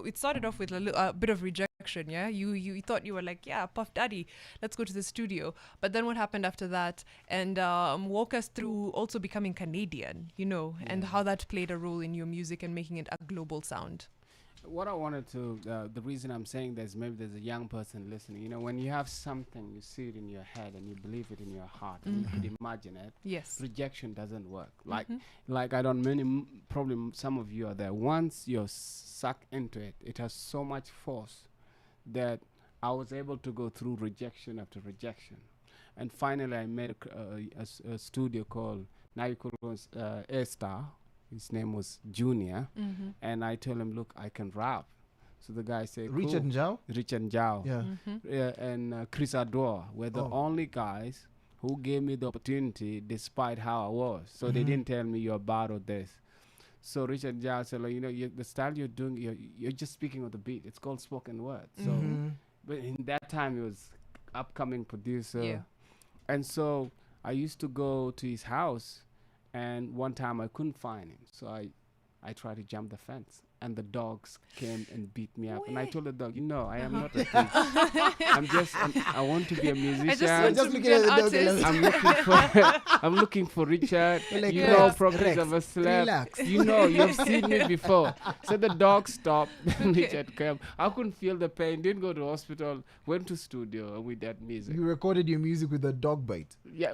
it started off with a bit of rejection. Yeah, you thought you were like, yeah, Puff Daddy, let's go to the studio. But then what happened after that? And walk us through also becoming Canadian, and how that played a role in your music and making it a global sound. What I wanted to, the reason I'm saying this, maybe there's a young person listening. When you have something, you see it in your head and you believe it in your heart, and you could imagine it. Yes. Rejection doesn't work. Like I don't many probably some of you are there. Once you're sucked into it, it has so much force that I was able to go through rejection after rejection, and finally I made a studio called now you call it A Star. His name was Junior, and I told him, "Look, I can rap." So the guy said, Richard cool. Njau? Richard Njau, Yeah. and Chris Adore were the only guys who gave me the opportunity, despite how I was. So they didn't tell me you're bad or this. So Richard Njau said, like, the style you're doing, you're just speaking of the beat. It's called spoken word. So, but in that time, he was upcoming producer, Yeah. and so I used to go to his house. And one time I couldn't find him, so I tried to jump the fence, and the dogs came and beat me up. And I told the dog, I am not a thief. I want to be a musician. I just want to be an artist. I'm looking for Richard. Like, probably Rex, never slept. relax. You've seen me before. So the dog stopped. Richard came. I couldn't feel the pain. Didn't go to hospital. Went to studio and we did music. You recorded your music with a dog bite. Yeah,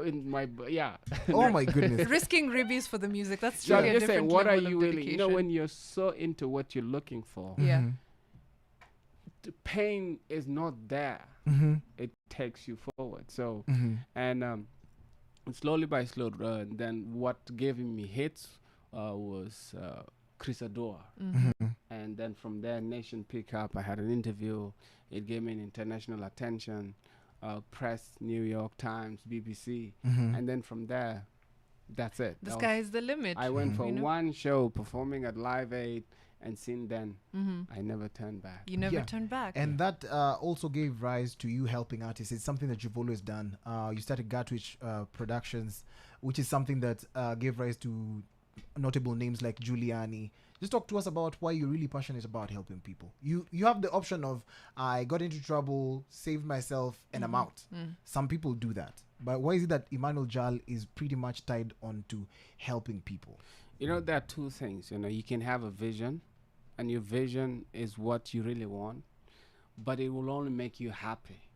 Oh my goodness. Risking ribbies for the music. That's So really I'm a just saying, different what are level you of really? dedication. When you're so into what you're looking for, Yeah. the pain is not there. It takes you forward. So, and slowly by slow, then what gave me hits was Chris Adore. And then from there, Nation pick up. I had an interview. It gave me an international attention. Press, New York Times, BBC. And then from there, that's it. The sky is the limit. I went for one show performing at Live Aid, and since then, I never turned back. You never turned back. And that also gave rise to you helping artists. It's something that you've always done. You started Gatwich Productions, which is something that gave rise to notable names like Giuliani. Just talk to us about why you're really passionate about helping people. You have the option of, I got into trouble, saved myself, and I'm out. Some people do that. But why is it that Emmanuel Jal is pretty much tied on to helping people? There are two things. You can have a vision, and your vision is what you really want, but it will only make you happy.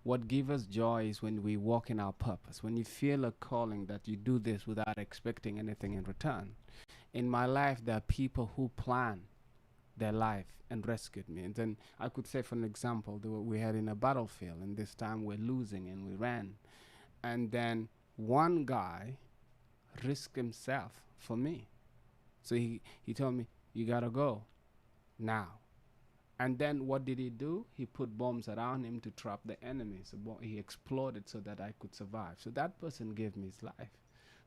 What gives us joy is when we walk in our purpose, when you feel a calling that you do this without expecting anything in return. In my life, there are people who plan their life and rescued me. And then I could say, for an example, we had in a battlefield, and this time we're losing and we ran. And then one guy risked himself for me. So he told me, you gotta go now. And then what did he do? He put bombs around him to trap the enemy. So he exploded so that I could survive. So that person gave me his life.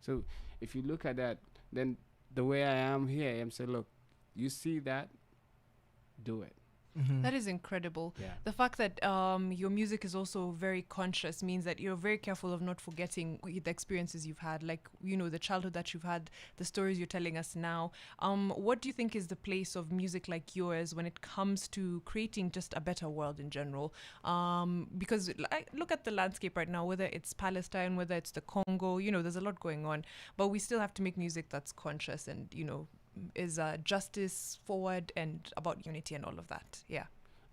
So if you look at that, then the way I am here, I'm saying, look, you see that, do it. That is incredible. Yeah. The fact that your music is also very conscious means that you're very careful of not forgetting the experiences you've had, like, the childhood that you've had, the stories you're telling us now. What do you think is the place of music like yours when it comes to creating just a better world in general? Because look at the landscape right now, whether it's Palestine, whether it's the Congo, there's a lot going on, but we still have to make music that's conscious and, is justice forward and about unity and all of that. Yeah.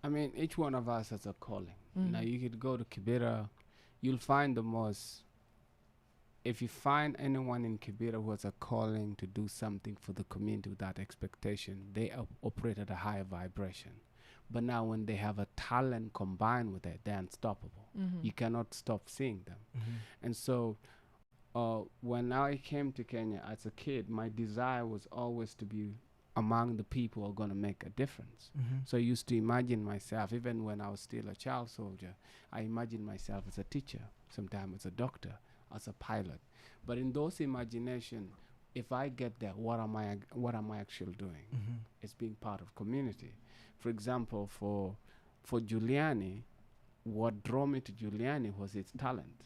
I mean, each one of us has a calling. Now, you could go to Kibera, you'll find if you find anyone in Kibera who has a calling to do something for the community without expectation, they operate at a higher vibration. But now when they have a talent combined with it, they're unstoppable. You cannot stop seeing them. And so when I came to Kenya as a kid, my desire was always to be among the people who are going to make a difference. So I used to imagine myself, even when I was still a child soldier, I imagined myself as a teacher, sometimes as a doctor, as a pilot. But in those imagination, if I get there, what am I actually doing? It's being part of community. For example, for Giuliani, what drew me to Giuliani was his talent.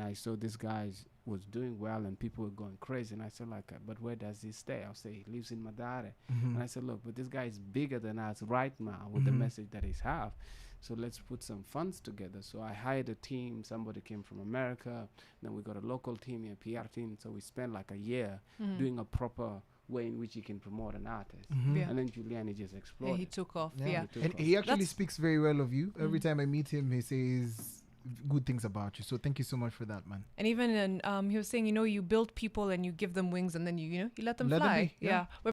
I saw this guy's was doing well and people were going crazy. And I said, like, but where does he stay? I'll say he lives in Madare. Mhm. And I said, look, but this guy is bigger than us right now with the Mhm. message that he's have. So let's put some funds together. So I hired a team. Somebody came from America. Then we got a local team, a PR team. So we spent like a year Mhm. doing a proper way in which you can promote an artist. Mhm. Yeah. And then Giuliani just Yeah, exploded. he took off. Yeah. Yeah. He took And off. he actually That's- speaks very well of you. Every Mm. time I meet him, he says good things about you. So thank you so much for that, man. And even in, he was saying, you know, you build people and you give them wings and then you let them Let them fly. be, yeah. Yeah. We're